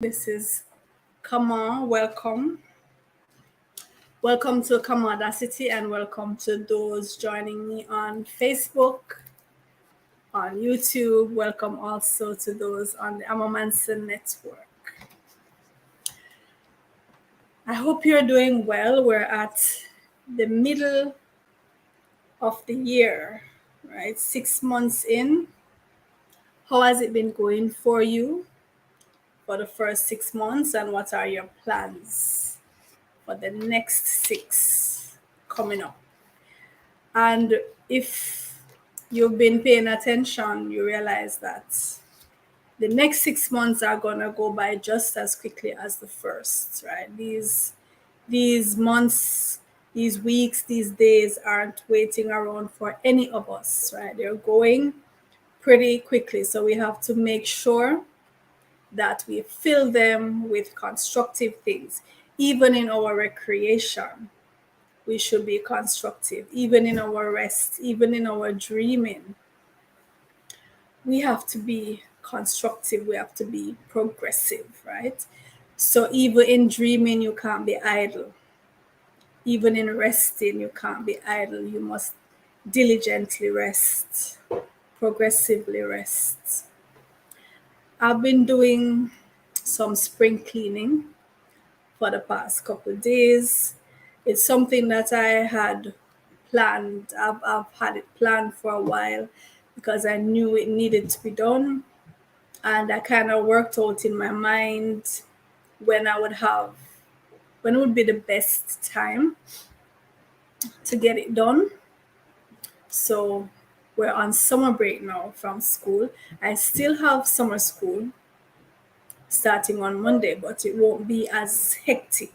This is Kama. Welcome. Welcome to Kama Audacity and welcome to those joining me on Facebook, on YouTube. Welcome also to those on the Amamanson Network. I hope you're doing well. We're at the middle of the year, right? 6 months in. How has it been going for you for the first 6 months, and what are your plans for the next 6 coming up? And if you've been paying attention, you realize that the next 6 months are gonna go by just as quickly as the first, right? These months, these weeks, these days aren't waiting around for any of us, right? They're going pretty quickly. So we have to make sure that we fill them with constructive things. Even in our recreation, we should be constructive. Even in our rest, even in our dreaming, we have to be constructive. We have to be progressive, right? So even in dreaming, you can't be idle. Even in resting, you can't be idle. You must diligently rest, progressively rest. I've been doing some spring cleaning for the past couple of days. It's something that I had planned. I've had it planned for a while because I knew it needed to be done. And I kind of worked out in my mind when when it would be the best time to get it done. So we're on summer break now from school. I still have summer school starting on Monday, but it won't be as hectic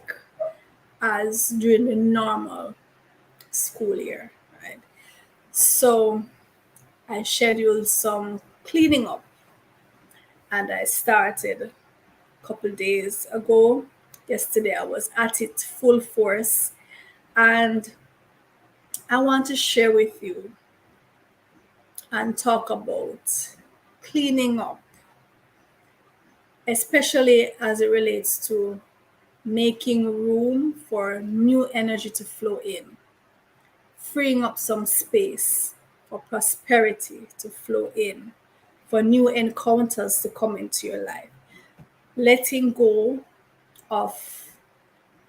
as during the normal school year, right? So I scheduled some cleaning up and I started a couple days ago. Yesterday I was at it full force, and I want to share with you and talk about cleaning up, especially as it relates to making room for new energy to flow in, freeing up some space for prosperity to flow in, for new encounters to come into your life, letting go of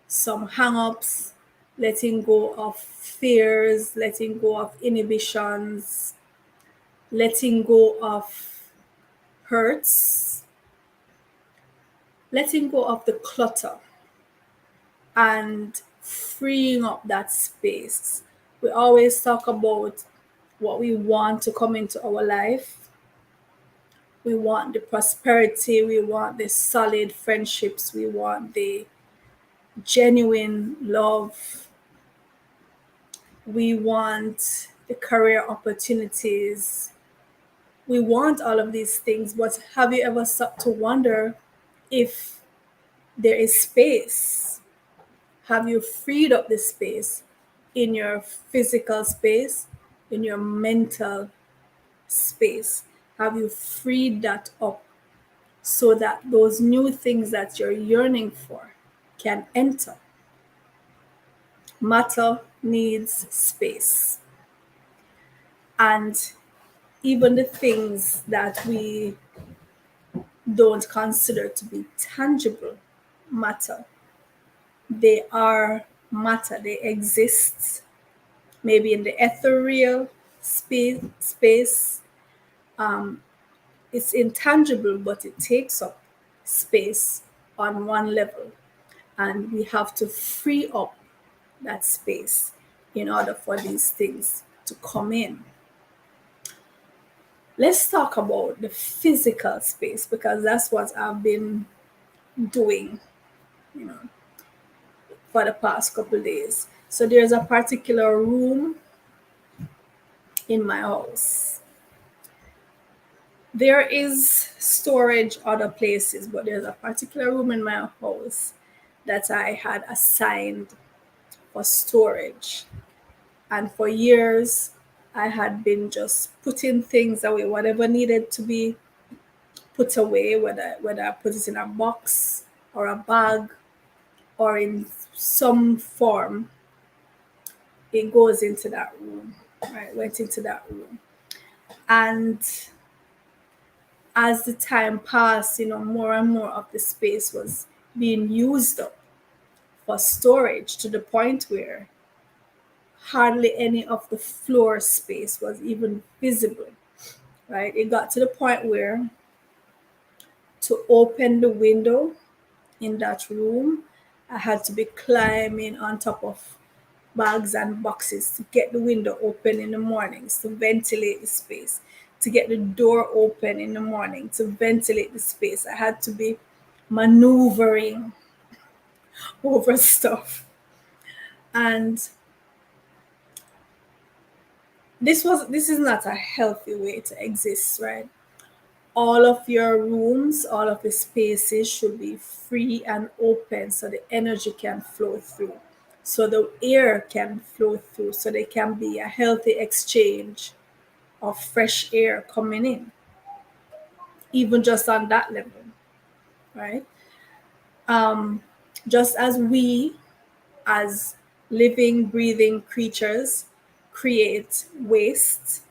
some hang-ups, letting go of fears, letting go of inhibitions, letting go of hurts, letting go of the clutter, and freeing up that space. We always talk about what we want to come into our life. We want the prosperity, we want the solid friendships, we want the genuine love, we want the career opportunities. We want all of these things, but have you ever stopped to wonder if there is space? Have you freed up the space in your physical space, in your mental space? Have you freed that up so that those new things that you're yearning for can enter? Matter needs space. And even the things that we don't consider to be tangible matter. They are matter, they exist maybe in the ethereal space. It's intangible, but it takes up space on one level. And we have to free up that space in order for these things to come in. Let's talk about the physical space because that's what I've been doing, you know, for the past couple of days. So there's a particular room in my house. There is storage other places, but there's a particular room in my house that I had assigned for storage. And for years, I had been just putting things away, whatever needed to be put away, whether I put it in a box or a bag or in some form, it goes into that room, right? Went into that room. And as the time passed, more and more of the space was being used up for storage to the point where hardly any of the floor space was even visible, right? It got to the point where to open the window in that room, I had to be climbing on top of bags and boxes to get the window open in the mornings to ventilate the space, to get the door open in the morning to ventilate the space. I had to be maneuvering over stuff. And this is not a healthy way to exist, right? All of your rooms, all of the spaces should be free and open so the energy can flow through, so the air can flow through, so there can be a healthy exchange of fresh air coming in, even just on that level, right? Um, just as we, as living, breathing creatures, create waste,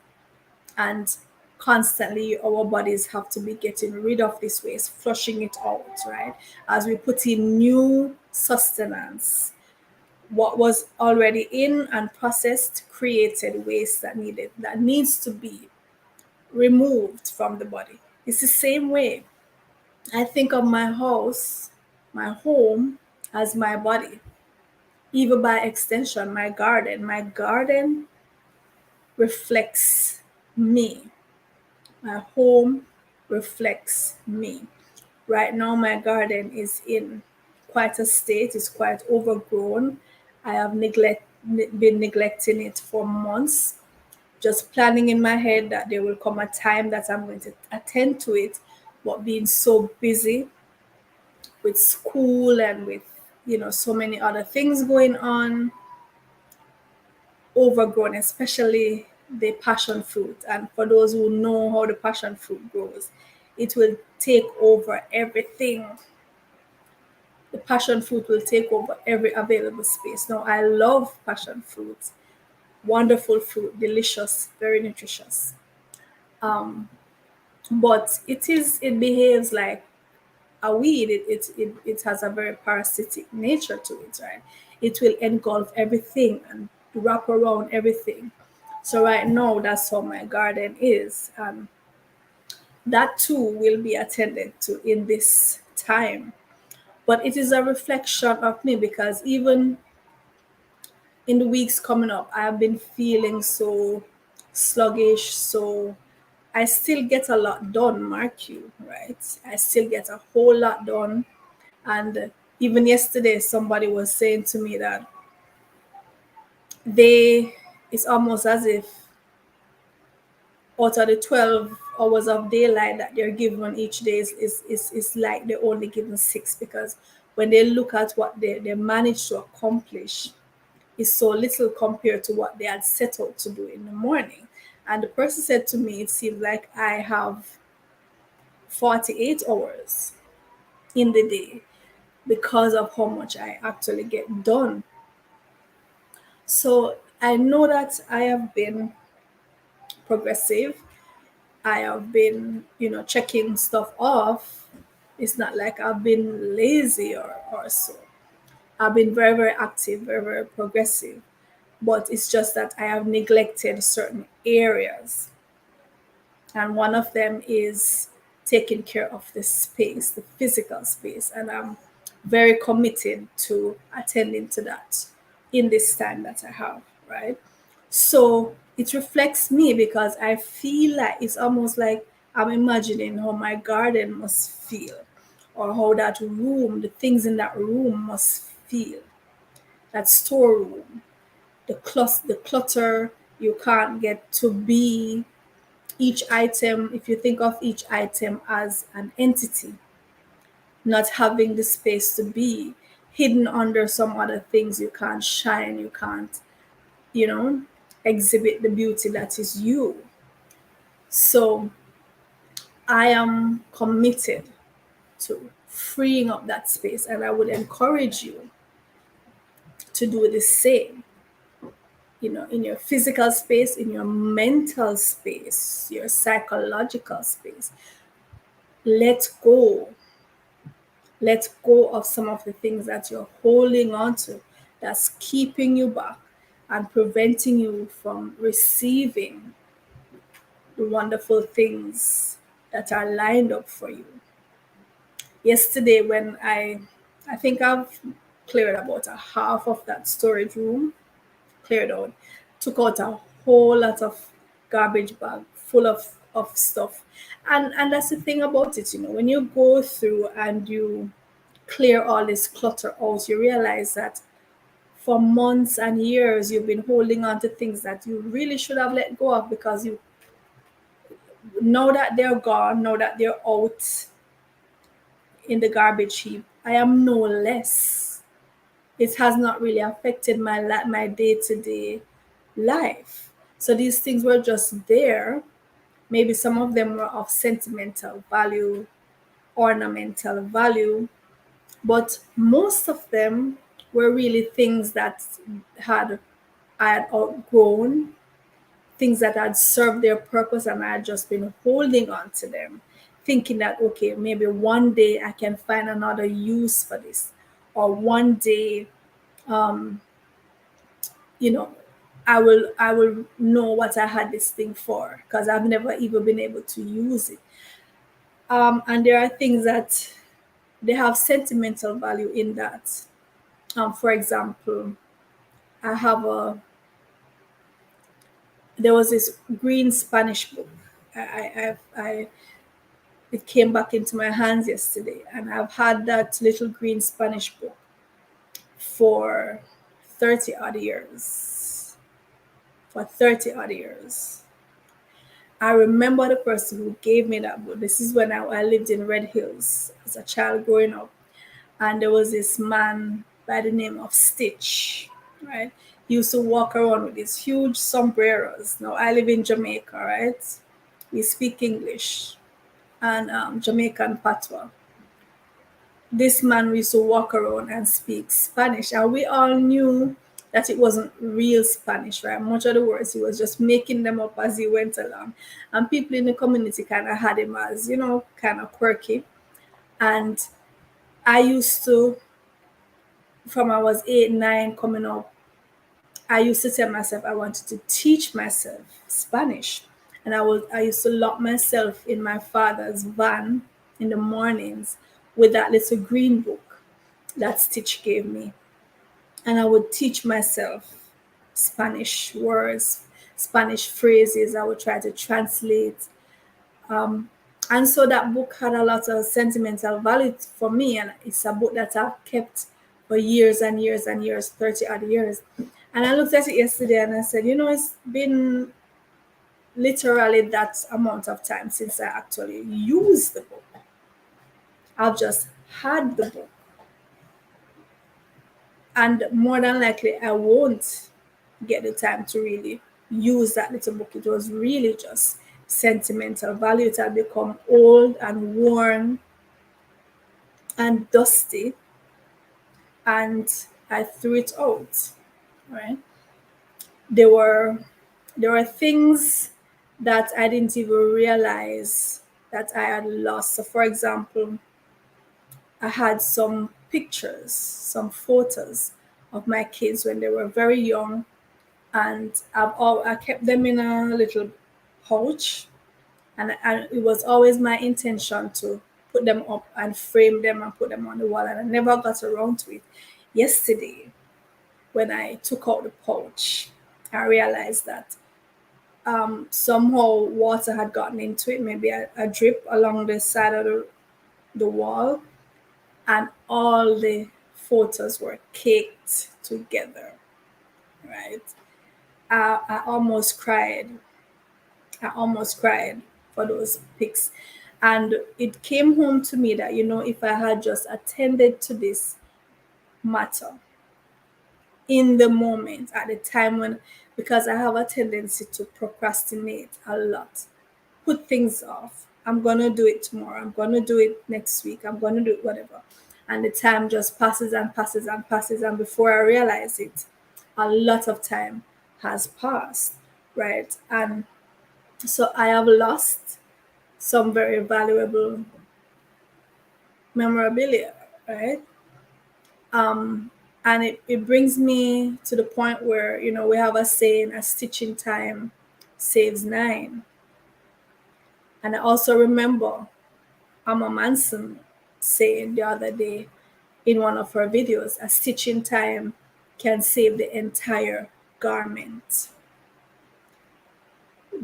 and constantly our bodies have to be getting rid of this waste, flushing it out, right? As we put in new sustenance, what was already in and processed created waste that needs to be removed from the body. It's the same way I think of my house, my home, as my body. Even by extension, my garden. My garden reflects me. My home reflects me. Right now, my garden is in quite a state, it's quite overgrown. I have been neglecting it for months, just planning in my head that there will come a time that I'm going to attend to it, but being so busy with school and with so many other things going on, overgrown, especially the passion fruit. And for those who know how the passion fruit grows, it will take over everything. The passion fruit will take over every available space. Now, I love passion fruit, wonderful fruit, delicious, very nutritious. But it behaves like a weed. It has a very parasitic nature to it, right? It will engulf everything and wrap around everything. So right now, that's how my garden is. That too will be attended to in this time. But it is a reflection of me because even in the weeks coming up, I have been feeling so sluggish. So I still get a lot done, mark you, right? I still get a whole lot done. And even yesterday, somebody was saying to me that they, it's almost as if out of the 12 hours of daylight that they're given each day is like they're only given 6, because when they look at what they managed to accomplish, is so little compared to what they had set out to do in the morning. And the person said to me, it seems like I have 48 hours in the day because of how much I actually get done. So I know that I have been progressive. I have been, checking stuff off. It's not like I've been lazy or so. I've been very, very active, very, very progressive. But it's just that I have neglected certain areas. And one of them is taking care of the space, the physical space. And I'm very committed to attending to that in this time that I have, right? So it reflects me because I feel like it's almost like I'm imagining how my garden must feel, or how that room, the things in that room must feel, that storeroom, the clutter you can't get to be. Each item, if you think of each item as an entity, not having the space to be hidden under some other things, you can't shine, you can't, you exhibit the beauty that is you. So I am committed to freeing up that space, and I would encourage you to do the same, in your physical space, in your mental space, your psychological space. Let go. Let go of some of the things that you're holding on to, that's keeping you back and preventing you from receiving the wonderful things that are lined up for you. Yesterday, when I think I've cleared about a half of that storage room, cleared out, took out a whole lot of garbage bag full of stuff. And that's the thing about it, when you go through and you clear all this clutter out, you realize that for months and years you've been holding on to things that you really should have let go of, because you know that they're gone, know that they're out in the garbage heap. I am no less. It has not really affected my day-to-day life. So these things were just there. Maybe some of them were of sentimental value, ornamental value, but most of them were really things that had I had outgrown, things that had served their purpose, and I had just been holding on to them, thinking that, okay, maybe one day I can find another use for this, or one day, um, you know, I will know what I had this thing for, because I've never even been able to use it. And there are things that they have sentimental value in that. For example, I have a there was this green Spanish book. I it came back into my hands yesterday, and I've had that little green Spanish book for 30 odd years. For 30 odd years. I remember the person who gave me that book. This is when I lived in Red Hills as a child growing up. And there was this man by the name of Stitch, right? He used to walk around with these huge sombreros. Now, I live in Jamaica, right? We speak English and Jamaican patois. This man used to walk around and speak Spanish, and we all knew that it wasn't real Spanish, right? Much of the words he was just making them up as he went along, and people in the community kind of had him as, kind of quirky. And I used to, from I was 8, 9 coming up, I used to tell myself I wanted to teach myself Spanish, and I used to lock myself in my father's van in the mornings with that little green book that Stitch gave me, and I would teach myself Spanish words, Spanish phrases. I would try to translate. And so that book had a lot of sentimental value for me, and it's a book that I've kept for years and years and years, 30 odd years. And I looked at it yesterday and I said, it's been literally that amount of time since I actually used the book. I've just had the book. And more than likely, I won't get the time to really use that little book. It was really just sentimental value. It had become old and worn and dusty, and I threw it out. Right? There were there were things that I didn't even realize that I had lost. So, for example, I had some pictures, some photos of my kids when they were very young, and I kept them in a little pouch, and it was always my intention to put them up and frame them and put them on the wall, and I never got around to it. Yesterday, when I took out the pouch, I realized that somehow water had gotten into it, maybe a drip along the side of the wall, and all the photos were caked together, right? I almost cried. I almost cried for those pics. And it came home to me that, if I had just attended to this matter in the moment, at the time when, because I have a tendency to procrastinate a lot, put things off. I'm going to do it tomorrow. I'm going to do it next week. I'm going to do it whatever. And the time just passes and passes and passes. And before I realize it, a lot of time has passed, right? And so I have lost some very valuable memorabilia, right? And it brings me to the point where, we have a saying, a stitch in time saves nine. And I also remember Amma Manson saying the other day in one of her videos, a stitch in time can save the entire garment.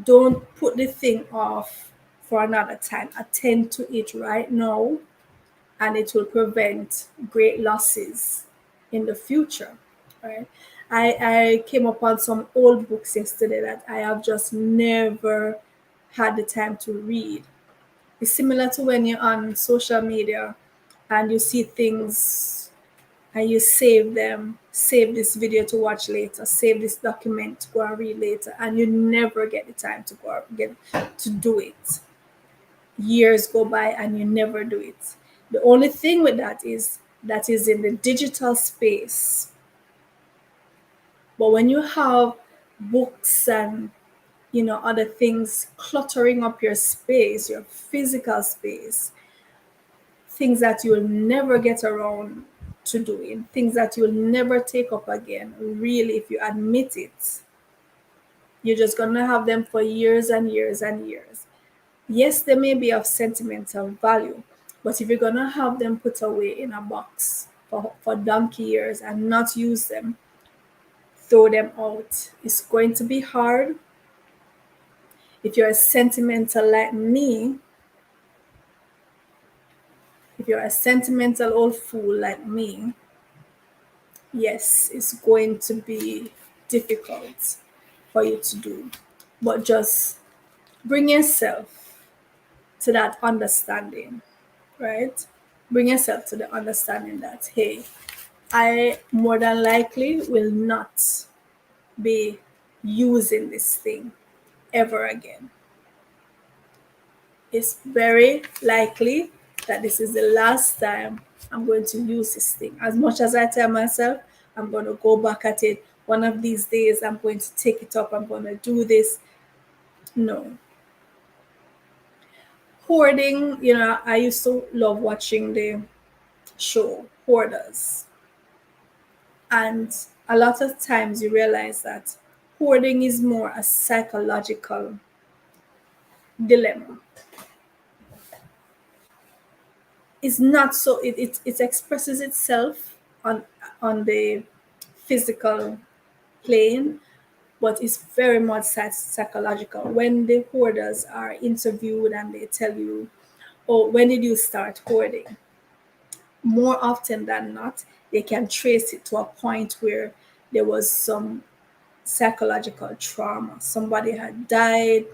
Don't put the thing off for another time. Attend to it right now, and it will prevent great losses in the future. Right? I came upon some old books yesterday that I have just never had the time to read. It's similar to when you're on social media and you see things and you save them, save this video to watch later, save this document to go and read later, and you never get the time to go get to do it. Years go by and you never do it. The only thing with that is in the digital space. But when you have books and other things cluttering up your space, your physical space, things that you'll never get around to doing, things that you'll never take up again, really, if you admit it, you're just gonna have them for years and years and years. Yes, they may be of sentimental value, but if you're gonna have them put away in a box for donkey years and not use them, throw them out. It's going to be hard. If you're a sentimental like me, if you're a sentimental old fool like me, yes, it's going to be difficult for you to do. But just bring yourself to that understanding, right? Bring yourself to the understanding that, hey, I more than likely will not be using this thing ever again. It's very likely that this is the last time I'm going to use this thing. As much as I tell myself, I'm going to go back at it. One of these days, I'm going to take it up. I'm going to do this. No. Hoarding, I used to love watching the show Hoarders. And a lot of times you realize that hoarding is more a psychological dilemma. It's not so, it expresses itself on the physical plane, but it's very much psychological. When the hoarders are interviewed and they tell you, oh, when did you start hoarding? More often than not, they can trace it to a point where there was some psychological trauma. Somebody had died,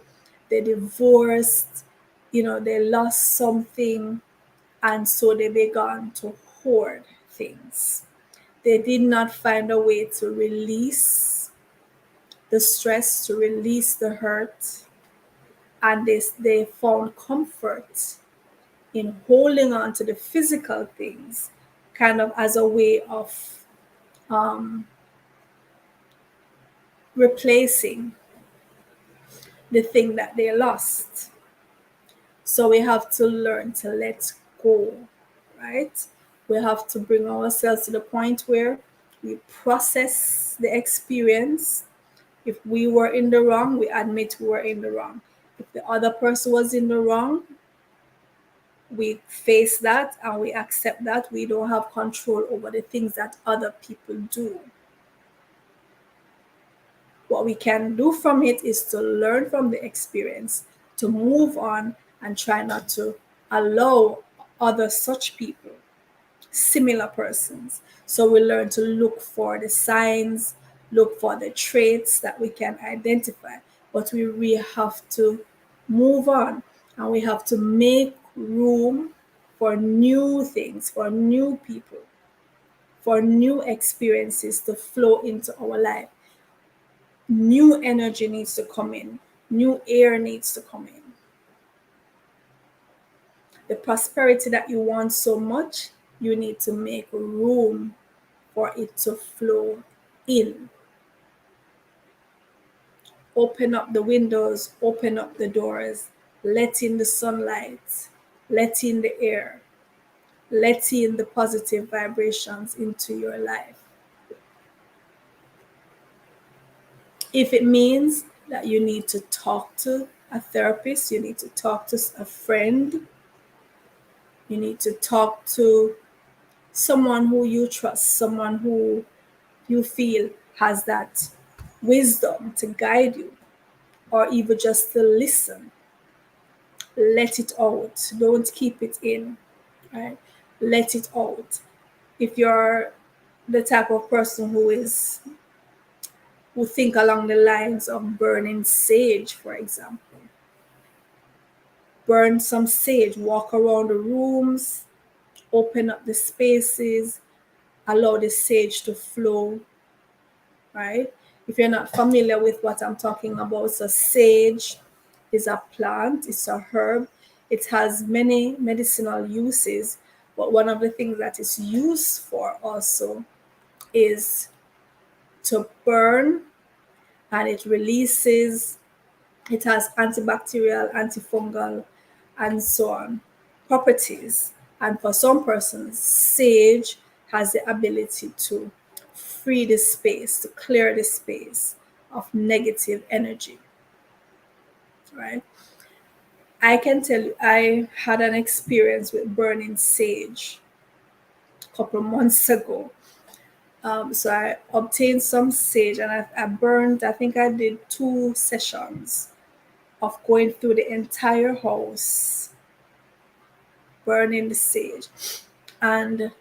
they divorced, they lost something, and so they began to hoard things. They did not find a way to release the stress, to release the hurt, and they found comfort in holding on to the physical things, kind of as a way of replacing the thing that they lost. So we have to learn to let go, right? We have to bring ourselves to the point where we process the experience. If we were in the wrong, we admit we were in the wrong. If the other person was in the wrong, we face that and we accept that we don't have control over the things that other people do. What we can do from it is to learn from the experience, to move on, and try not to allow other such people, similar persons. So we learn to look for the signs, look for the traits that we can identify. But we have to move on, and we have to make room for new things, for new people, for new experiences to flow into our life. New energy needs to come in, new air needs to come in. The prosperity that you want so much, you need to make room for it to flow in. Open up the windows, open up the doors, let in the sunlight, let in the air, let in the positive vibrations into your life. If it means that you need to talk to a therapist, you need to talk to a friend, you need to talk to someone who you trust, someone who you feel has that wisdom to guide you, or even just to listen. Let it out. Don't keep it in, right? Let it out. If you're the type of person who think along the lines of burning sage, for example, burn some sage, walk around the rooms, open up the spaces, allow the sage to flow, right? If you're not familiar with what I'm talking about, so sage is a plant, it's a herb, it has many medicinal uses, but one of the things that it's used for also is to burn, and it releases, it has antibacterial, antifungal, and so on properties. And for some persons, sage has the ability to free the space, to clear the space of negative energy, right? I can tell you, I had an experience with burning sage a couple of months ago. So I obtained some sage and I burned, I think I did 2 sessions of going through the entire house, burning the sage. And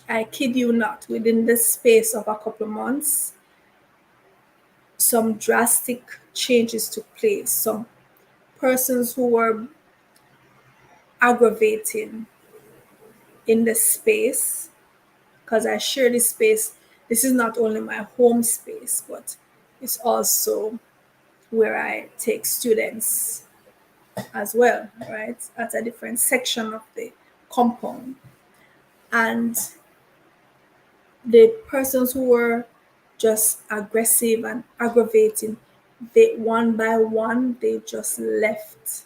I kid you not, within the space of a couple of months, some drastic changes took place. Some persons who were aggravating in the space, because I share this space. This is not only my home space, but it's also where I take students as well, right? At a different section of the compound. And the persons who were just aggressive and aggravating, they one by one, they just left.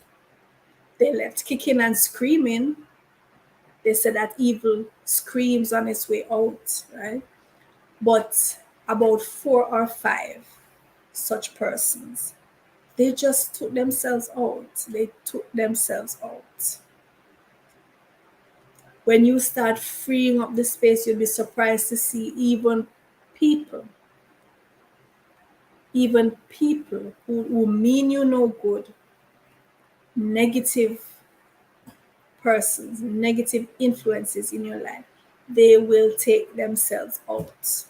They left kicking and screaming. They said that evil screams on its way out, right? But about 4 or 5 such persons, they just took themselves out. They took themselves out. When you start freeing up the space, you'll be surprised to see people, even people who mean you no good, negative persons, negative influences in your life, they will take themselves out.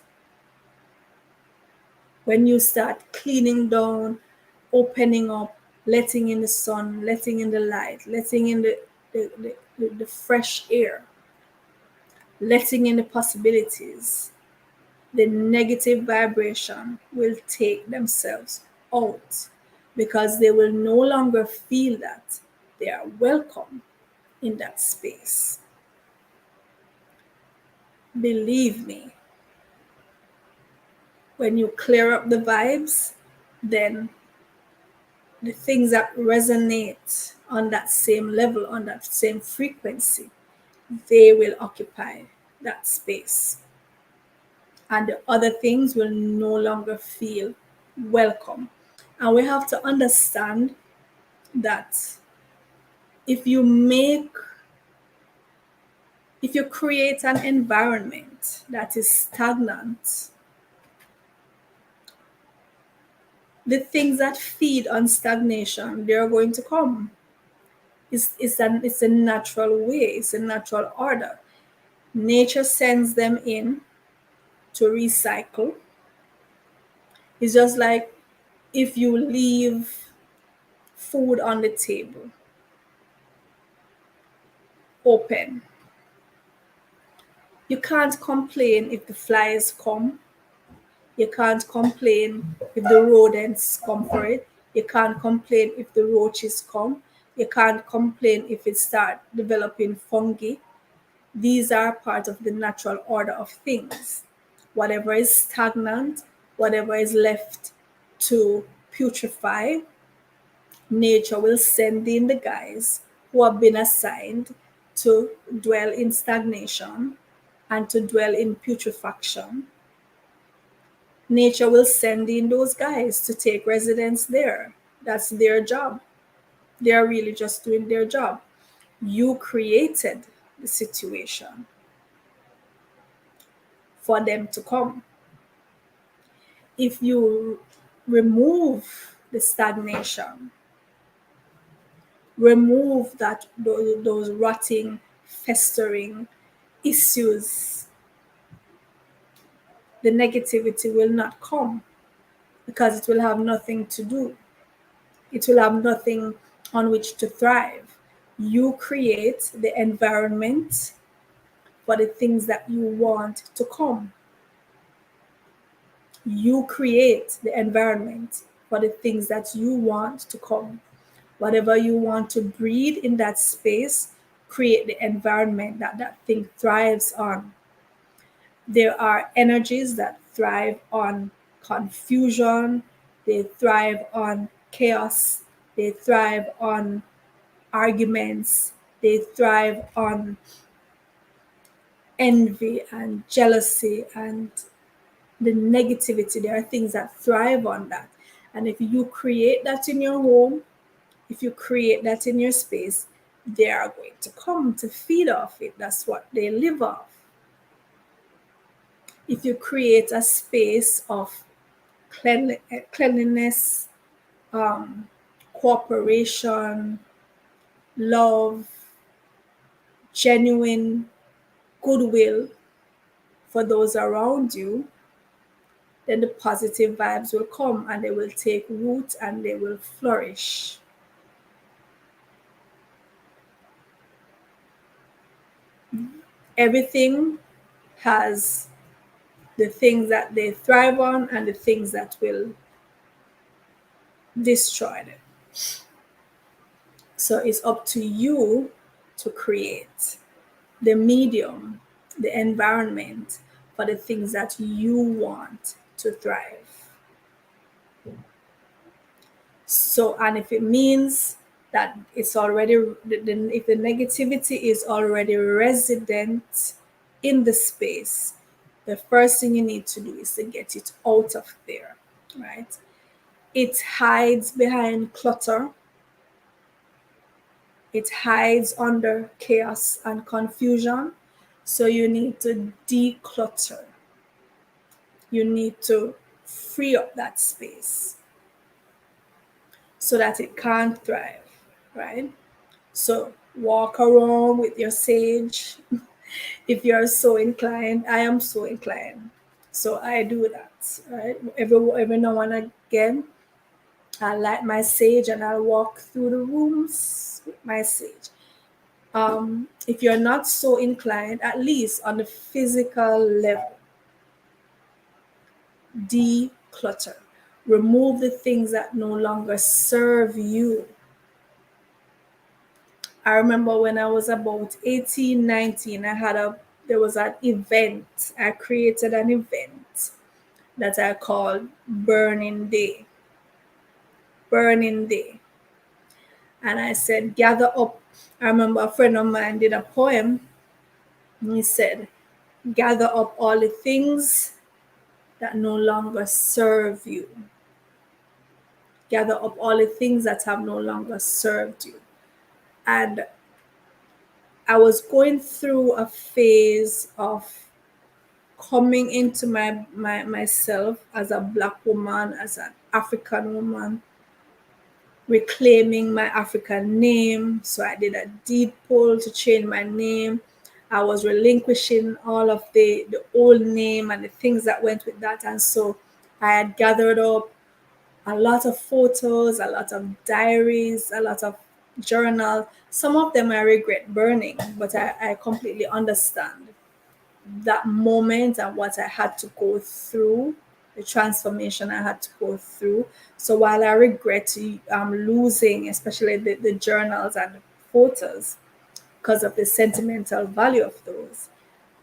When you start cleaning down, opening up, letting in the sun, letting in the light, letting in the fresh air, letting in the possibilities, the negative vibration will take themselves out, because they will no longer feel that they are welcome in that space. Believe me, when you clear up the vibes, then the things that resonate on that same level, on that same frequency, they will occupy that space. And the other things will no longer feel welcome. And we have to understand that if you create an environment that is stagnant, the things that feed on stagnation, they're going to come. It's a natural way, it's a natural order. Nature sends them in to recycle. It's just like if you leave food on the table open. You can't complain if the flies come. You can't complain if the rodents come for it. You can't complain if the roaches come. You can't complain if it start developing fungi. These are part of the natural order of things. Whatever is stagnant, whatever is left to putrefy, nature will send in the guys who have been assigned to dwell in stagnation and to dwell in putrefaction. Nature will send in those guys to take residence there. That's their job. They are really just doing their job. You created the situation for them to come. If you remove the stagnation, remove those rotting, festering issues, the negativity will not come because it will have nothing to do. It will have nothing on which to thrive. You create the environment for the things that you want to come. You create the environment for the things that you want to come. Whatever you want to breed in that space, create the environment that that thing thrives on. There are energies that thrive on confusion, they thrive on chaos, they thrive on arguments, they thrive on envy and jealousy and the negativity. There are things that thrive on that. And if you create that in your home, if you create that in your space, they are going to come to feed off it. That's what they live off. If you create a space of cleanliness, cooperation, love, genuine goodwill for those around you, then the positive vibes will come and they will take root and they will flourish. Everything has the things that they thrive on and the things that will destroy them. So it's up to you to create the medium, the environment for the things that you want to thrive. So, and if it means that it's already, if the negativity is already resident in the space, the first thing you need to do is to get it out of there, right? It hides behind clutter. It hides under chaos and confusion. So you need to declutter. You need to free up that space so that it can thrive, right? So walk around with your sage if you're so inclined. I am so inclined. So I do that, right? Every now and again, I light my sage and I'll walk through the rooms with my sage. If you're not so inclined, at least on the physical level, declutter. Remove the things that no longer serve you. I remember when I was about 18, 19, there was an event. I created an event that I called Burning Day. Burning Day. And I said, gather up. I remember a friend of mine did a poem. And he said, gather up all the things that no longer serve you. Gather up all the things that have no longer served you. And I was going through a phase of coming into myself as a Black woman, as an African woman, reclaiming my African name. So I did a deed poll to change my name. I was relinquishing all of the old name and the things that went with that. And so I had gathered up a lot of photos, a lot of diaries, a lot of journals. Some of them I regret burning, but I completely understand that moment and what I had to go through, the transformation I had to go through. So while I regret losing, especially the journals and the photos, because of the sentimental value of those,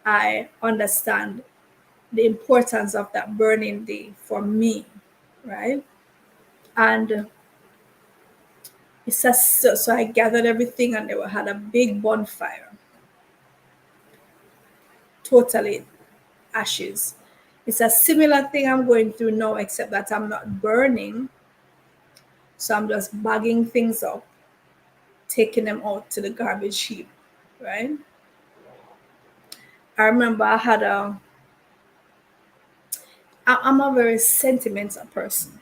I understand the importance of that burning day for me, right? And it's just, so I gathered everything and they had a big bonfire, totally ashes. It's a similar thing I'm going through now, except that I'm not burning. So I'm just bagging things up, taking them out to the garbage heap, right? I remember I'm a very sentimental person.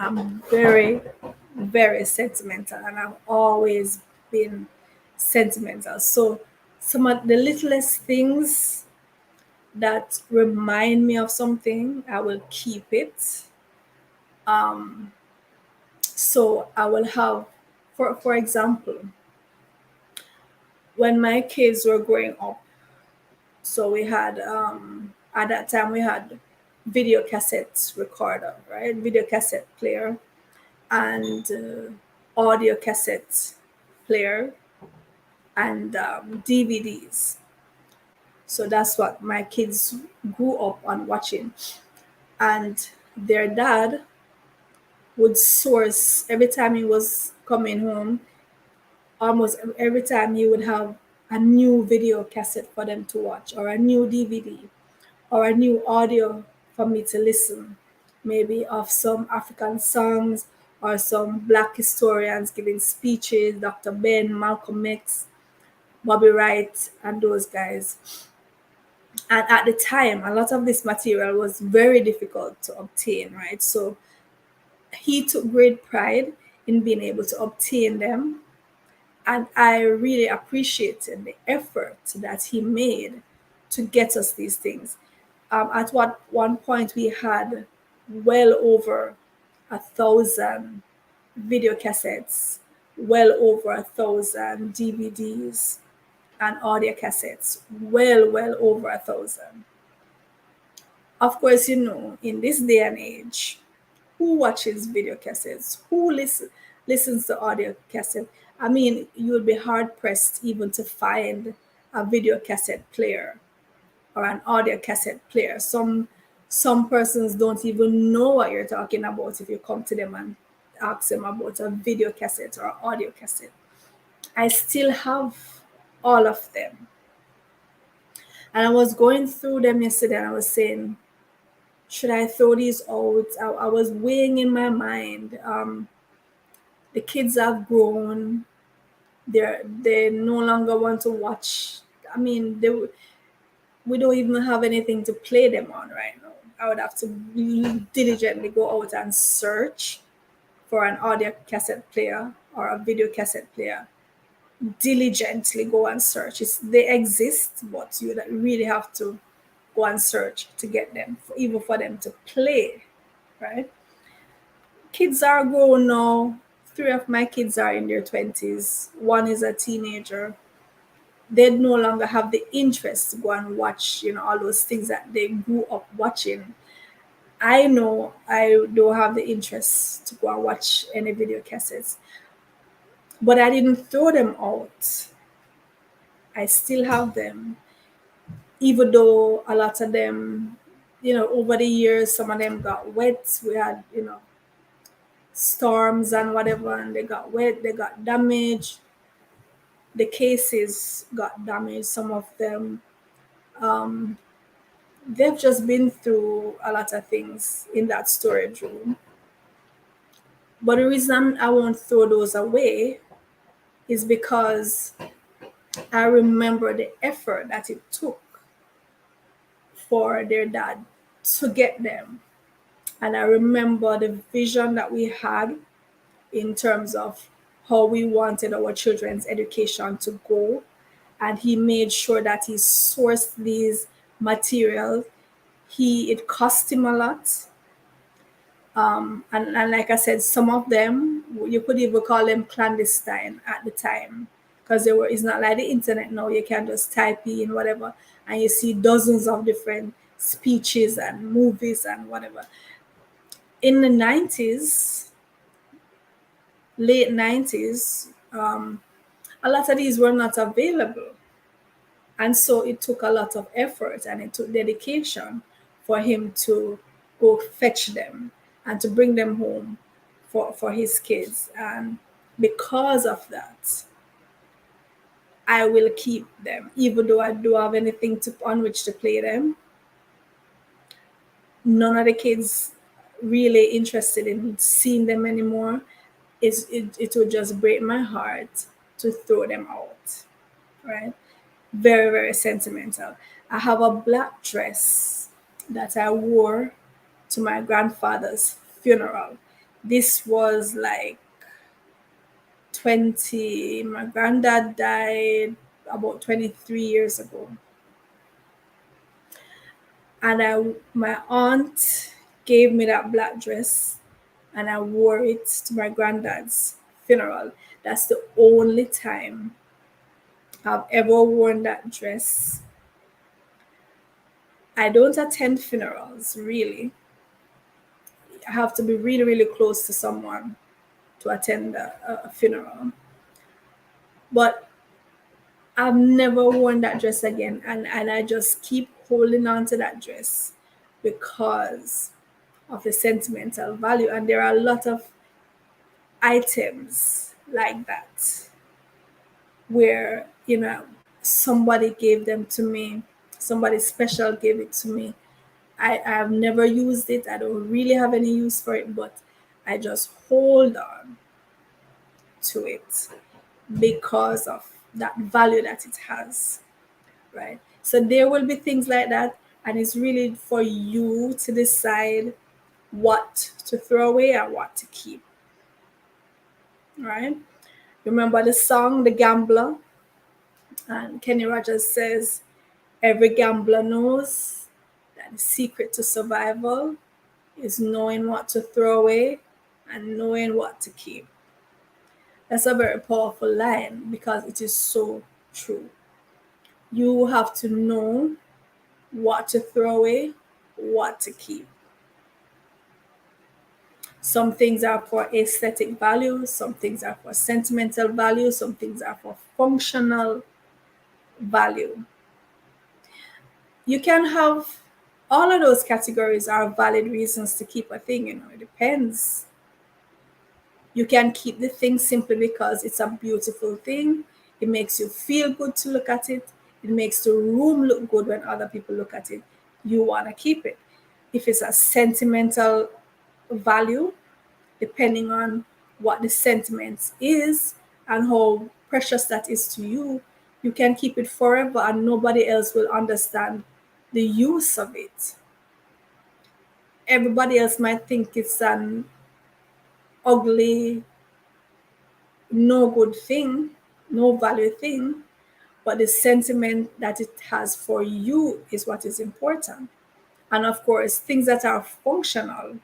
I'm very, very sentimental, and I've always been sentimental. So some of the littlest things that remind me of something, I will keep it. So I will have, for example, when my kids were growing up, so we had at that time we had video cassettes recorder, right? Video cassette player and audio cassette player and DVDs. So that's what my kids grew up on watching. And their dad would source every time he was coming home, almost every time he would have a new video cassette for them to watch, or a new DVD, or a new audio for me to listen, maybe of some African songs or some Black historians giving speeches, Dr. Ben, Malcolm X, Bobby Wright, and those guys. And at the time, a lot of this material was very difficult to obtain, right? So he took great pride in being able to obtain them. And I really appreciated the effort that he made to get us these things. At one point, we had well over 1,000 video cassettes, well over 1,000 DVDs and audio cassettes, well over 1,000. Of course, in this day and age, who watches video cassettes? Who listens to audio cassette? I mean, you would be hard pressed even to find a video cassette player or an audio cassette player. Some persons don't even know what you're talking about if you come to them and ask them about a video cassette or audio cassette. I still have all of them. And I was going through them yesterday and I was saying, should I throw these out? I was weighing in my mind. The kids have grown. They no longer want to watch. I mean, we don't even have anything to play them on right now. I would have to diligently go out and search for an audio cassette player or a video cassette player. Diligently go and search. They exist, but you really have to go and search to get them, even for them to play, right? Kids are grown now. 3 of my kids are in their 20s. One is a teenager. They no longer have the interest to go and watch, all those things that they grew up watching. I know I don't have the interest to go and watch any video cassettes, but I didn't throw them out. I still have them, even though a lot of them, over the years, some of them got wet. We had, storms and whatever, and they got wet, they got damaged. The cases got damaged, some of them. They've just been through a lot of things in that storage room. But the reason I won't throw those away is because I remember the effort that it took for their dad to get them. And I remember the vision that we had in terms of how we wanted our children's education to go. And he made sure that he sourced these materials. It cost him a lot. And like I said, some of them, you could even call them clandestine at the time, because it's not like the internet now. You can just type in whatever and you see dozens of different speeches and movies and whatever. In the 90s, late 90s, a lot of these were not available. And so it took a lot of effort and it took dedication for him to go fetch them and to bring them home for his kids. And because of that, I will keep them, even though I do have anything on which to play them. None of the kids really interested in seeing them anymore. It would just break my heart to throw them out, right? Very, very sentimental. I have a black dress that I wore to my grandfather's funeral. This was like my granddad died about 23 years ago. And my aunt gave me that black dress and I wore it to my granddad's funeral. That's the only time I've ever worn that dress. I don't attend funerals, really. I have to be really, really close to someone to attend a funeral. But I've never worn that dress again. And I just keep holding on to that dress because of the sentimental value. And there are a lot of items like that where, somebody gave them to me, somebody special gave it to me. I've never used it. I don't really have any use for it, but I just hold on to it because of that value that it has, right? So there will be things like that, and it's really for you to decide what to throw away and what to keep, right? Remember the song, The Gambler? And Kenny Rogers says, every gambler knows that the secret to survival is knowing what to throw away and knowing what to keep. That's a very powerful line because it is so true. You have to know what to throw away, what to keep. Some things are for aesthetic value, some things are for sentimental value, some things are for functional value. You can have all of those categories are valid reasons to keep a thing, it depends. You can keep the thing simply because it's a beautiful thing. It makes you feel good to look at it. It makes the room look good when other people look at it. You want to keep it. If it's a sentimental value, depending on what the sentiment is and how precious that is to you, you can keep it forever and nobody else will understand the use of it. Everybody else might think it's an ugly, no good thing, no value thing, but the sentiment that it has for you is what is important. And of course, things that are functional,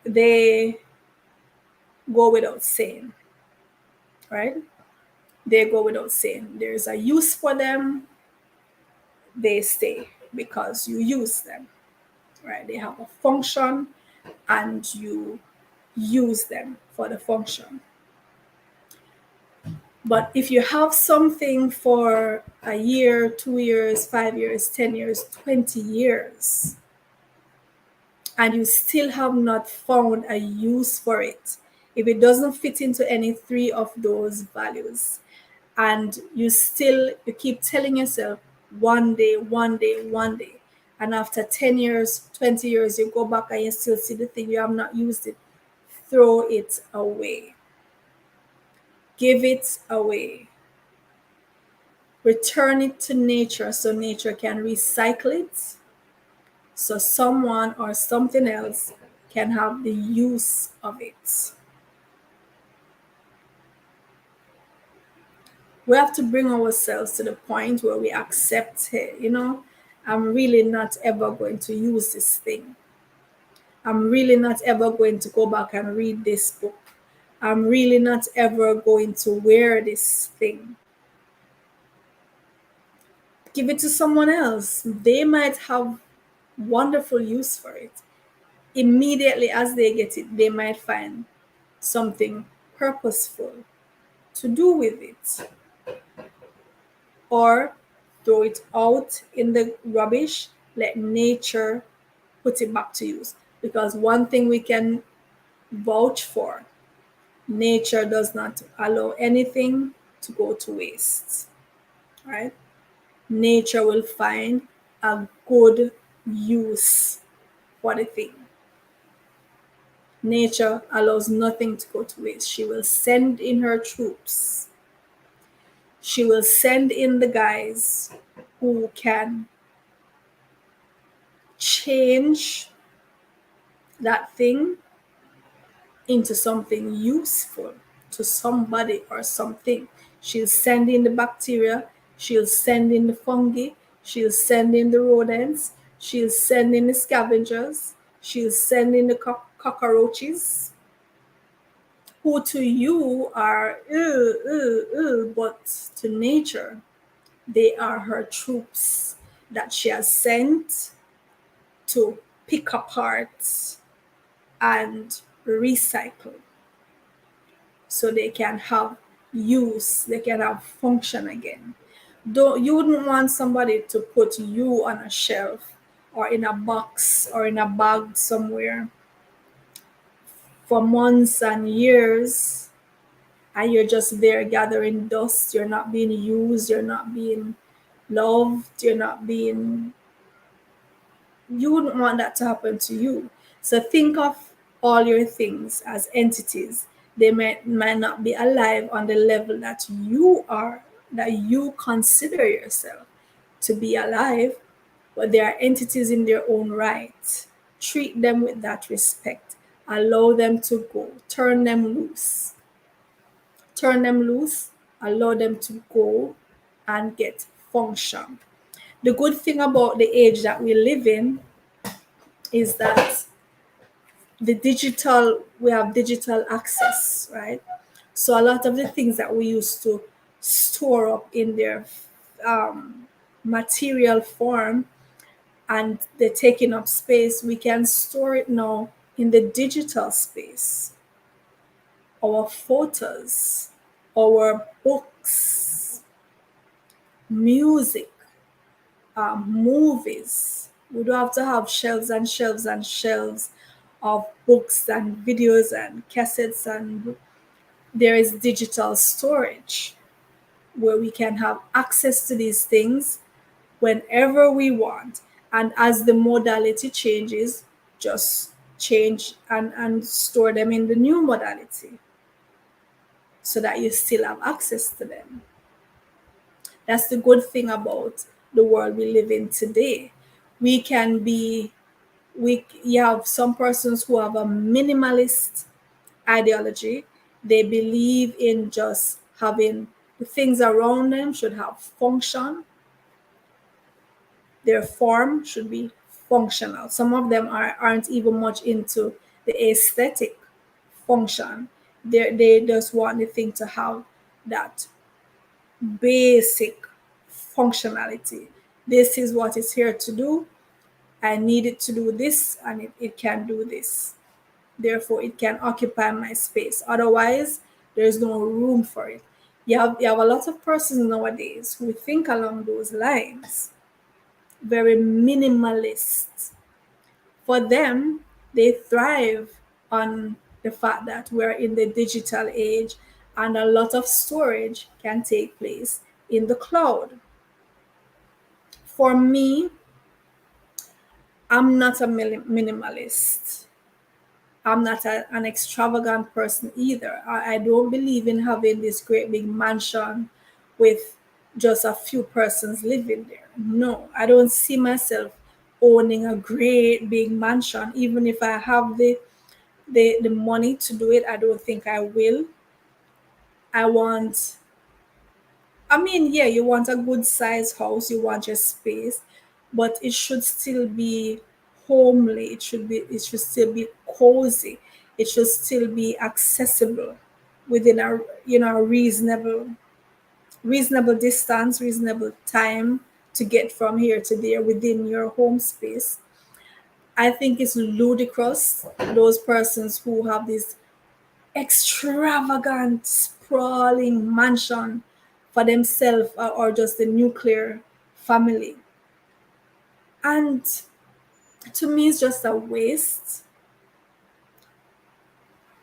they go without saying, right? They go without saying. There's a use for them, they stay because you use them, right? They have a function and you use them for the function. But if you have something for a year, 2 years, 5 years, 10 years, 20 years, and you still have not found a use for it, if it doesn't fit into any three of those values, and you keep telling yourself, one day, one day, one day, and after 10 years, 20 years, you go back and you still see the thing, you have not used it, throw it away. Give it away. Return it to nature so nature can recycle it, so someone or something else can have the use of it. We have to bring ourselves to the point where we accept it, I'm really not ever going to use this thing. I'm really not ever going to go back and read this book. I'm really not ever going to wear this thing. Give it to someone else. They might have wonderful use for it. Immediately as they get it, they might find something purposeful to do with it, or throw it out in the rubbish. Let nature put it back to use. Because one thing we can vouch for, nature does not allow anything to go to waste, right? Nature will find a good use for the thing. Nature allows nothing to go to waste. She will send in her troops. She will send in the guys who can change that thing into something useful to somebody or something. She'll send in the bacteria, she'll send in the fungi, she'll send in the rodents, she'll send in the scavengers, she'll send in the cockroaches, who to you are, but to nature, they are her troops that she has sent to pick apart and recycle, so they can have use, they can have function again. Don't, you wouldn't want somebody to put you on a shelf or in a box or in a bag somewhere for months and years, and you're just there gathering dust. You're not being used, you're not being loved, you're not being, you wouldn't want that to happen to you. So think of all your things as entities. They might not be alive on the level that you are, that you consider yourself to be alive, but they are entities in their own right. Treat them with that respect. Allow them to go. Turn them loose. Turn them loose. Allow them to go and get function. The good thing about the age that we live in is that we have digital access, right? So a lot of the things that we used to store up in their material form, and they're taking up space, we can store it now in the digital space. Our photos, our books, music, movies. We don't have to have shelves and shelves and shelves of books and videos and cassettes, and there is digital storage where we can have access to these things whenever we want. And as the modality changes, just change and store them in the new modality so that you still have access to them. That's the good thing about the world we live in today. We can be, you have some persons who have a minimalist ideology. They believe in just having the things around them should have function. Their form should be functional. Some of them aren't even much into the aesthetic function. They just want the thing to have that basic functionality. This is what it's here to do. I need it to do this, and it can do this. Therefore, it can occupy my space. Otherwise, there's no room for it. You have a lot of persons nowadays who think along those lines, very minimalist. For them, they thrive on the fact that we're in the digital age and a lot of storage can take place in the cloud. For me, I'm not a minimalist. I'm not an extravagant person either. I don't believe in having this great big mansion with just a few persons living there. No, I don't see myself owning a great big mansion. Even if I have the money to do it, I don't think I will. I want, I mean, yeah, you want a good size house, you want your space, but it should still be homely. It should still be cozy. It should still be accessible within a reasonable distance, reasonable time to get from here to there within your home space. I think it's ludicrous, those persons who have this extravagant, sprawling mansion for themselves, or just the nuclear family. And to me, it's just a waste.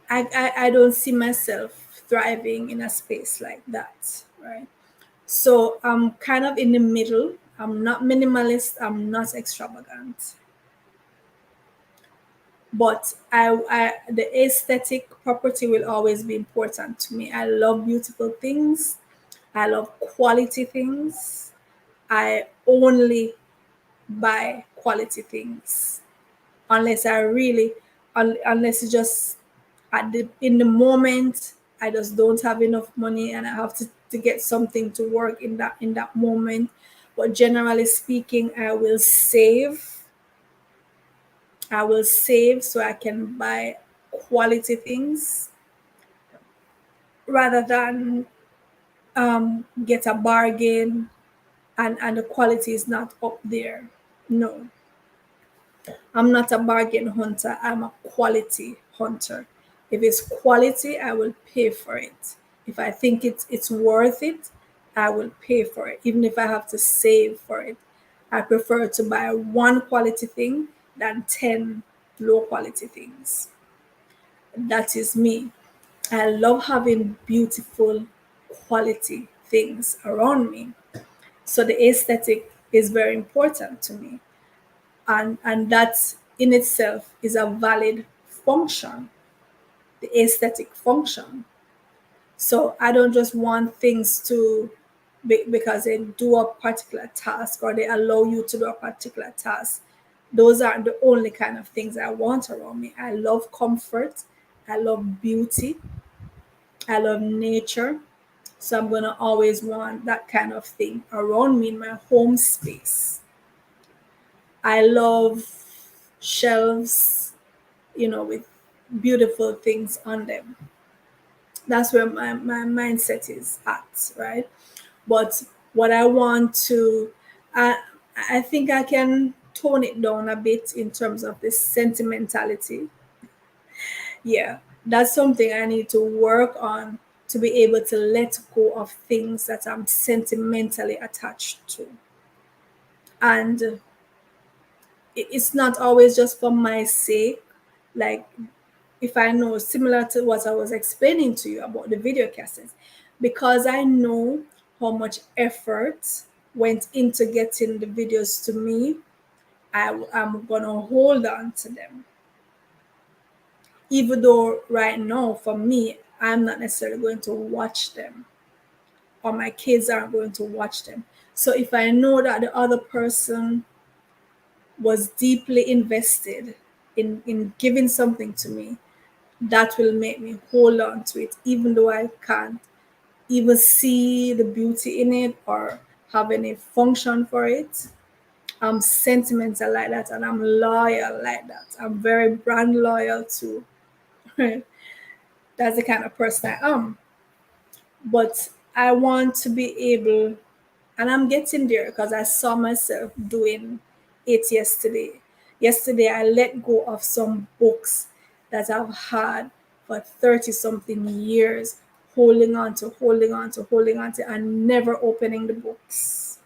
I don't see myself thriving in a space like that, right? So I'm kind of in the middle. I'm not minimalist, I'm not extravagant. But the aesthetic property will always be important to me. I love beautiful things. I love quality things. I only buy quality things unless I really, unless it's just in the moment I just don't have enough money and I have to get something to work in that moment. But generally speaking, I will save so I can buy quality things rather than get a bargain and the quality is not up there. No, I'm not a bargain hunter. I'm a quality hunter. If it's quality, I will pay for it. If I think it's worth it, I will pay for it, even if I have to save for it. I prefer to buy one quality thing than 10 low quality things. That is me. I love having beautiful quality things around me. So the aesthetic is very important to me. And that in itself is a valid function, the aesthetic function. So I don't just want things to because they do a particular task or they allow you to do a particular task. Those aren't the only kind of things I want around me. I love comfort, I love beauty, I love nature. So I'm going to always want that kind of thing around me in my home space. I love shelves, with beautiful things on them. That's where my mindset is at, right? But what I want to, I, I think I can tone it down a bit in terms of this sentimentality. Yeah, that's something I need to work on to be able to let go of things that I'm sentimentally attached to. And it's not always just for my sake. Like, if I know, similar to what I was explaining to you about the video cassettes, because I know how much effort went into getting the videos to me, I'm gonna hold on to them. Even though right now, for me, I'm not necessarily going to watch them, or my kids aren't going to watch them. So if I know that the other person was deeply invested in giving something to me, that will make me hold on to it, even though I can't even see the beauty in it or have any function for it. I'm sentimental like that and I'm loyal like that. I'm very brand loyal too. That's the kind of person I am. But I want to be able, and I'm getting there because I saw myself doing it yesterday. Yesterday, I let go of some books that I've had for 30 something years, holding on to, holding on to, holding on to, and never opening the books.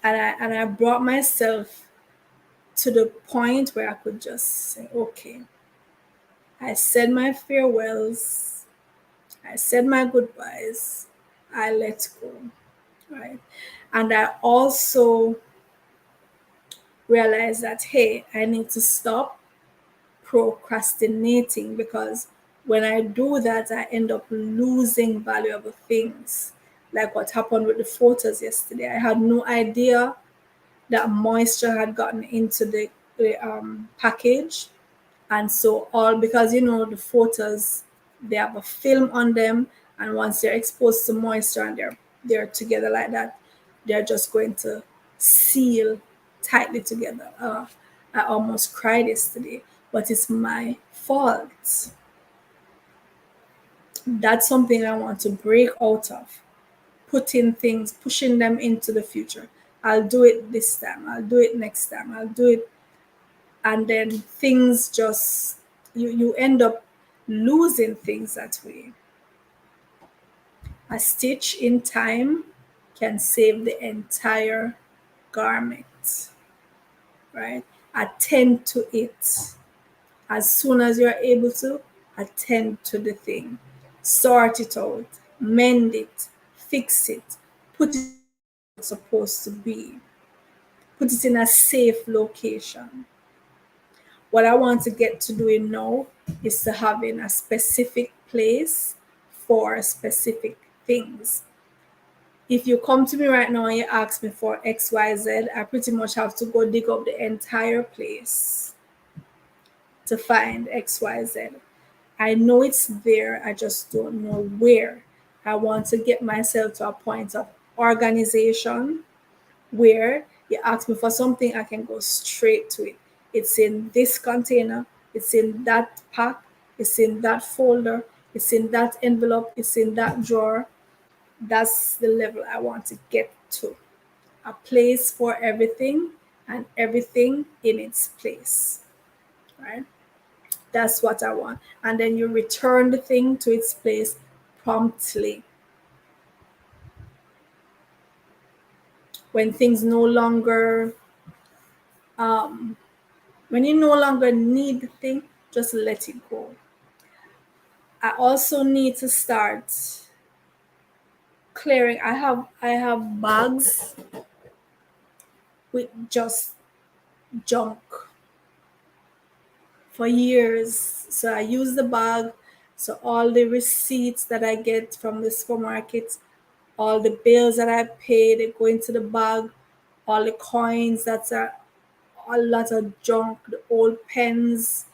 And I brought myself to the point where I could just say, okay, I said my farewells, I said my goodbyes, I let go, right? And I also realized that, hey, I need to stop procrastinating because when I do that, I end up losing valuable things. Like what happened with the photos yesterday. I had no idea that moisture had gotten into the package. And so all because the photos, they have a film on them, and once they're exposed to moisture and they're together like that, they're just going to seal tightly together. I almost cried yesterday, but it's my fault. That's something I want to break out of. putting things, pushing them into the future. I'll do it this time. I'll do it next time. I'll do it. And then things just, you end up losing things that way. A stitch in time can save the entire garment, right? Attend to it. As soon as you're able to, attend to the thing. Sort it out, mend it, fix it, put it where it's supposed to be, put it in a safe location. What I want to get to doing now is to having a specific place for specific things. If you come to me right now and you ask me for XYZ, I pretty much have to go dig up the entire place to find XYZ. I know it's there, I just don't know where. I want to get myself to a point of organization where you ask me for something, I can go straight to it. It's in this container, it's in that pack, it's in that folder, it's in that envelope, it's in that drawer. That's the level I want to get to. A place for everything and everything in its place, right? That's what I want. And then you return the thing to its place promptly. When things no longer, when you no longer need the thing, just let it go. I also need to start clearing. I have bags with just junk for years. So I use the bag. So all the receipts that I get from the supermarket, all the bills that I pay, they go into the bag. All the coins, that's a lot of junk, the old pens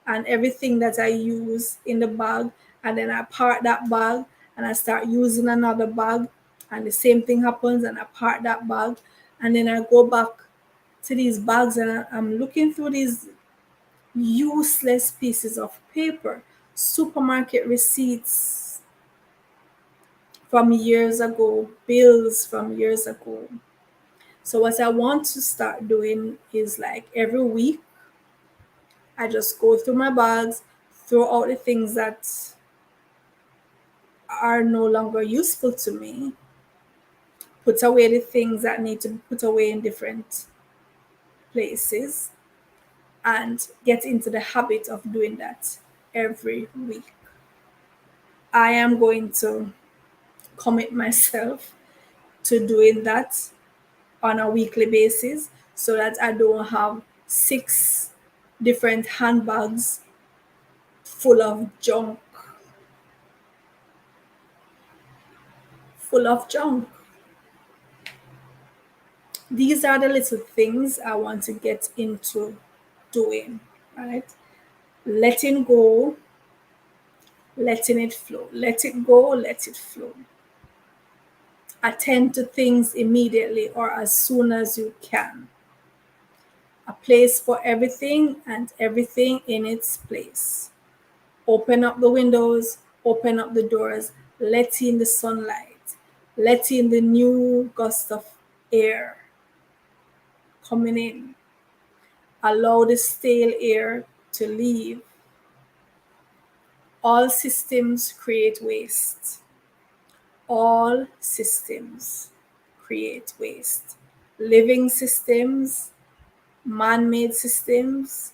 and everything that I use in the bag. And then I part that bag and I start using another bag. And the same thing happens and I part that bag. And then I go back to these bags and I'm looking through these useless pieces of paper, supermarket receipts from years ago, bills from years ago. So what I want to start doing is like every week, I just go through my bags, throw out the things that are no longer useful to me, put away the things that need to be put away in different places, and get into the habit of doing that every week. I am going to commit myself to doing that on a weekly basis so that I don't have 6 different handbags full of junk, full of junk. These are the little things I want to get into doing, right? Letting go, letting it flow. Let it go, let it flow. Attend to things immediately or as soon as you can. A place for everything and everything in its place. Open up the windows, open up the doors, let in the sunlight, let in the new gust of air coming in. Allow the stale air to leave. All systems create waste. All systems create waste. Living systems, man-made systems,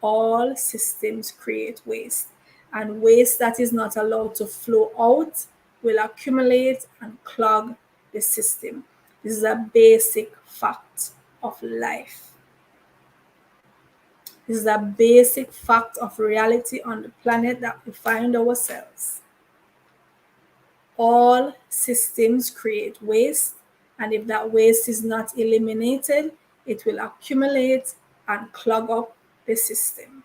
all systems create waste. And waste that is not allowed to flow out will accumulate and clog the system. This is a basic fact of life. This is a basic fact of reality on the planet that we find ourselves. All systems create waste, and if that waste is not eliminated, it will accumulate and clog up the system.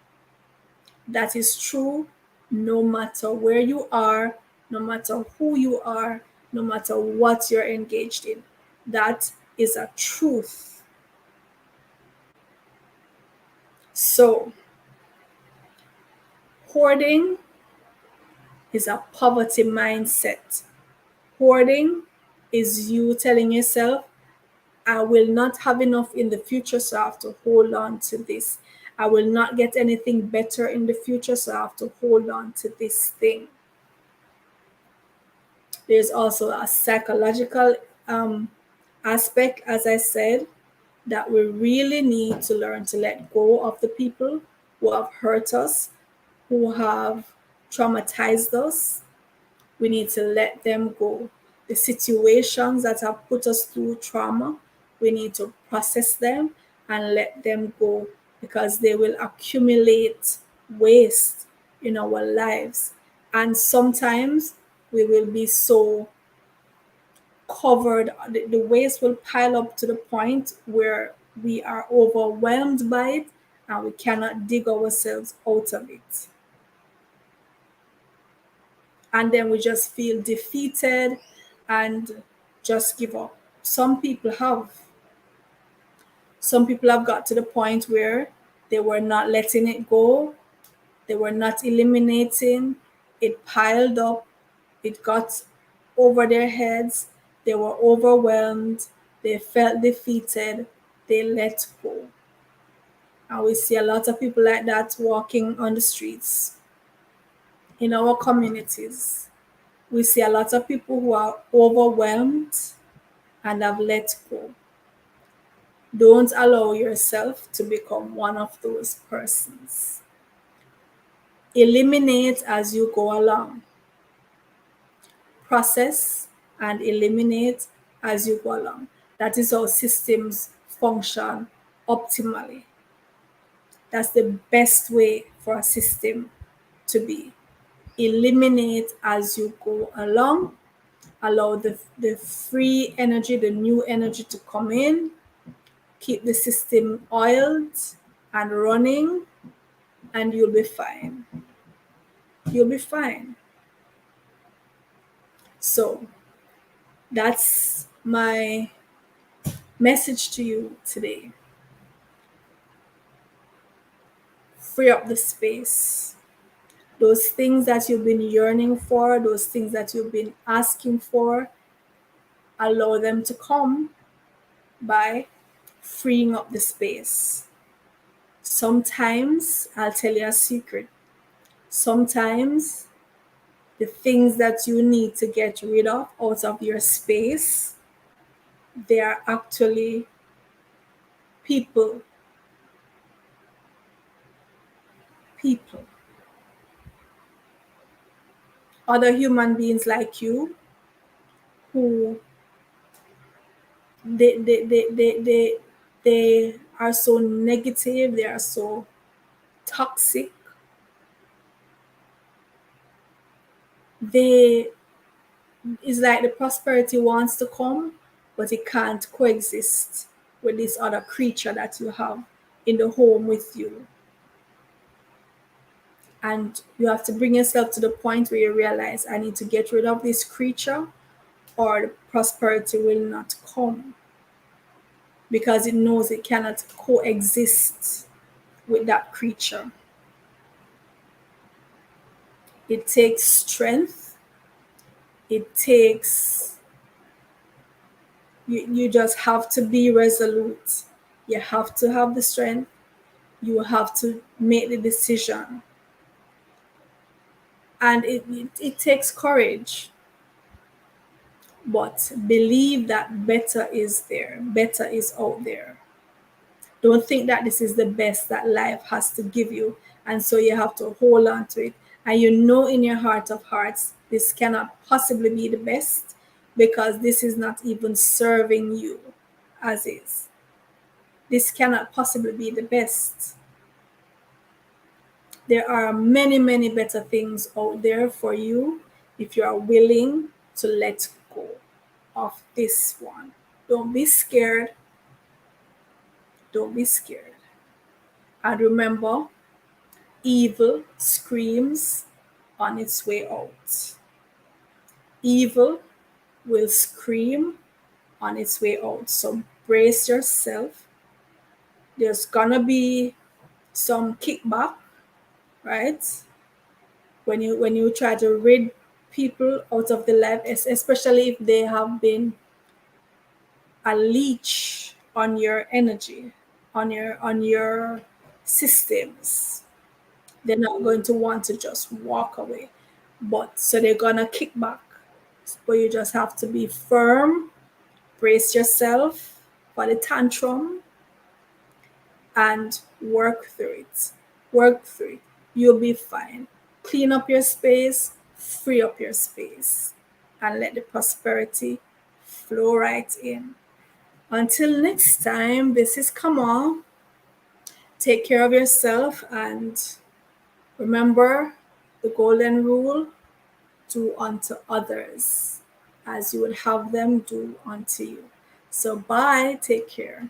That is true no matter where you are, no matter who you are, no matter what you're engaged in. That is a truth. So, hoarding is a poverty mindset. Hoarding is you telling yourself, I will not have enough in the future, so I have to hold on to this. I will not get anything better in the future, so I have to hold on to this thing. There's also a psychological aspect, as I said, that we really need to learn to let go of the people who have hurt us, who have traumatized us. We need to let them go. The situations that have put us through trauma, we need to process them and let them go, because they will accumulate waste in our lives. And sometimes we will be so covered, the waste will pile up to the point where we are overwhelmed by it and we cannot dig ourselves out of it. And then we just feel defeated and just give up. Some people have. Some people have got to the point where they were not letting it go, they were not eliminating, it piled up, it got over their heads, they were overwhelmed, they felt defeated, they let go. And we see a lot of people like that walking on the streets in our communities. We see a lot of people who are overwhelmed and have let go. Don't allow yourself to become one of those persons. Eliminate as you go along. Process and eliminate as you go along. That is how systems function optimally. That's the best way for a system to be. Eliminate as you go along. Allow the free energy, the new energy to come in. Keep the system oiled and running, and you'll be fine. You'll be fine. So that's my message to you today. Free up the space. Those things that you've been yearning for, those things that you've been asking for, allow them to come by freeing up the space. Sometimes, I'll tell you a secret, sometimes the things that you need to get rid of out of your space, they are actually people. People. Other human beings like you who they are so negative, they are so toxic. They It's like the prosperity wants to come, but it can't coexist with this other creature that you have in the home with you. And you have to bring yourself to the point where you realize, I need to get rid of this creature or the prosperity will not come, because it knows it cannot coexist with that creature. It takes strength. It takes, you just have to be resolute. You have to have the strength. You have to make the decision. And it takes courage. But believe that better is there, better is out there. Don't think that this is the best that life has to give you, and so you have to hold on to it. And you know in your heart of hearts, this cannot possibly be the best, because this is not even serving you as is. This cannot possibly be the best. There are many, many better things out there for you if you are willing to let go of this one. Don't be scared. Don't be scared. And remember, evil screams on its way out. Evil will scream on its way out. So brace yourself. There's gonna be some kickback, right? When you try to rid people out of the life, especially if they have been a leech on your energy, on your systems. They're not going to want to just walk away, but so they're gonna kick back. But you just have to be firm, brace yourself for the tantrum, and work through it. Work through it. You'll be fine. Clean up your space, free up your space, and let the prosperity flow right in. Until next time, this is Kamal. Take care of yourself and remember the golden rule: do unto others as you would have them do unto you. So, bye. Take care.